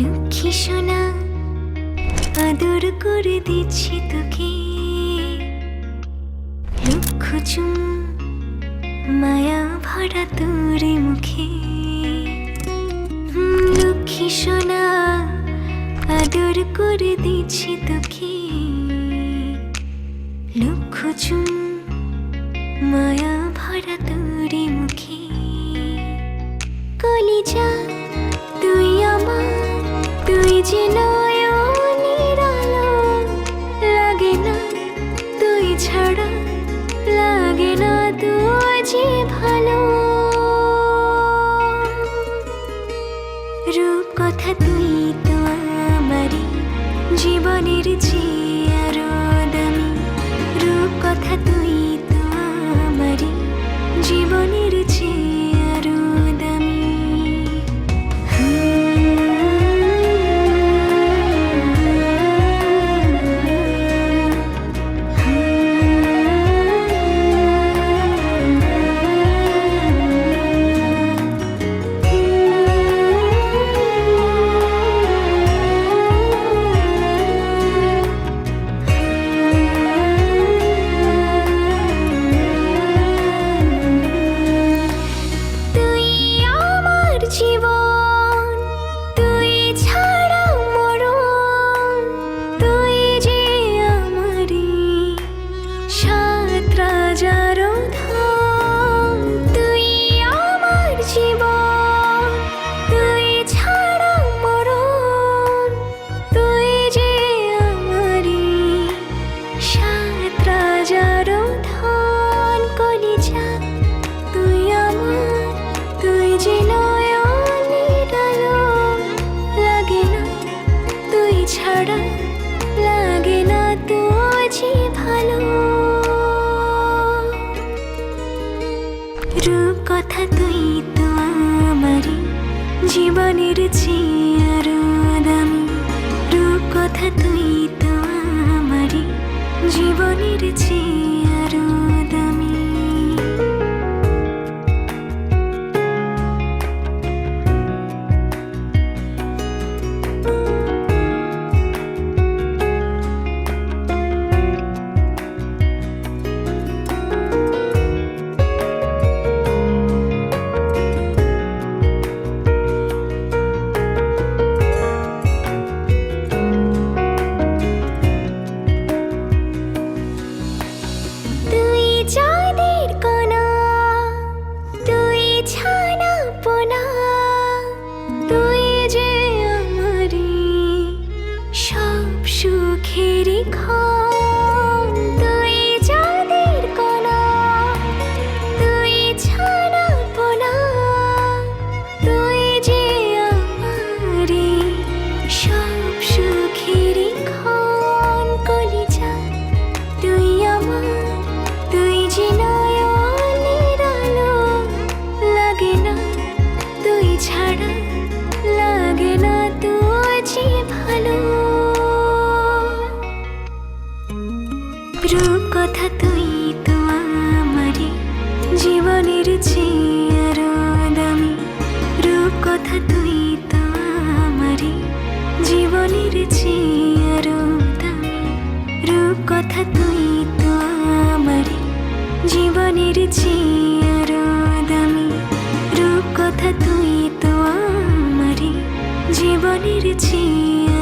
লক্ষ্মী সোনা আদর করে দিচ্ছি তোকে, লক্ষ চুম মায়া ভরা তোর মুখে। লক্ষ্মী সোনা আদর করে দিচ্ছি তোকে, লক্ষ চুম মায়া ভরা তোর মুখে। কলিজা তুই আমার, তুই যে নয়নের আলো, লাগে না তুই ছাড়া, লাগে না তুই যে ভালো। রূপ কথা তুই তো আমারই জীবনের চেয়ে আরো দামি, রূপ কথা তুই তো আমারই জীবনের চেয়ে আরো দামি। জীবন তুই ছাড়া মরণ, তুই যে আমারি সাত রাজার ধন। তুই আমার জীবন তুই ছাড়া মরণ, তুই যে আমারি সাত রাজার ধন। কলিজা তুই আমার, তুই যে ছাড়া, লাগে না তুই যে ভালো। রূপ কথা তুই তো আমারই জীবনের চেয়ে আরো দামি, রূপ কথা তুই তো আমারই জীবনের চেয়ে আরো দামি। চাঁদের কণা তুই ছানা পোনা, তুই যে আমারি সব সুখের ক্ষণ। তুই চাঁদের কণা তুই ছানা পোনা, তুই যে আমারি সব সুখের ক্ষণ। কলিজা তুই আমার, তুই যে নয়নের আলো, লাগে না তুই ছাড়া, লাগে না তুই যে ভালো। রূপ কথা তুই তো আমারই জীবনের চেয়ে আরো দামি, রূপ কথা তুই তো আমারই জীবনের চেয়ে আরো দামি, রূপ কথা তুই তো আমারই জীবনের চেয়ে আরো দামি, রূপ কথা তুই তো আমারই জীবনের চেয়ে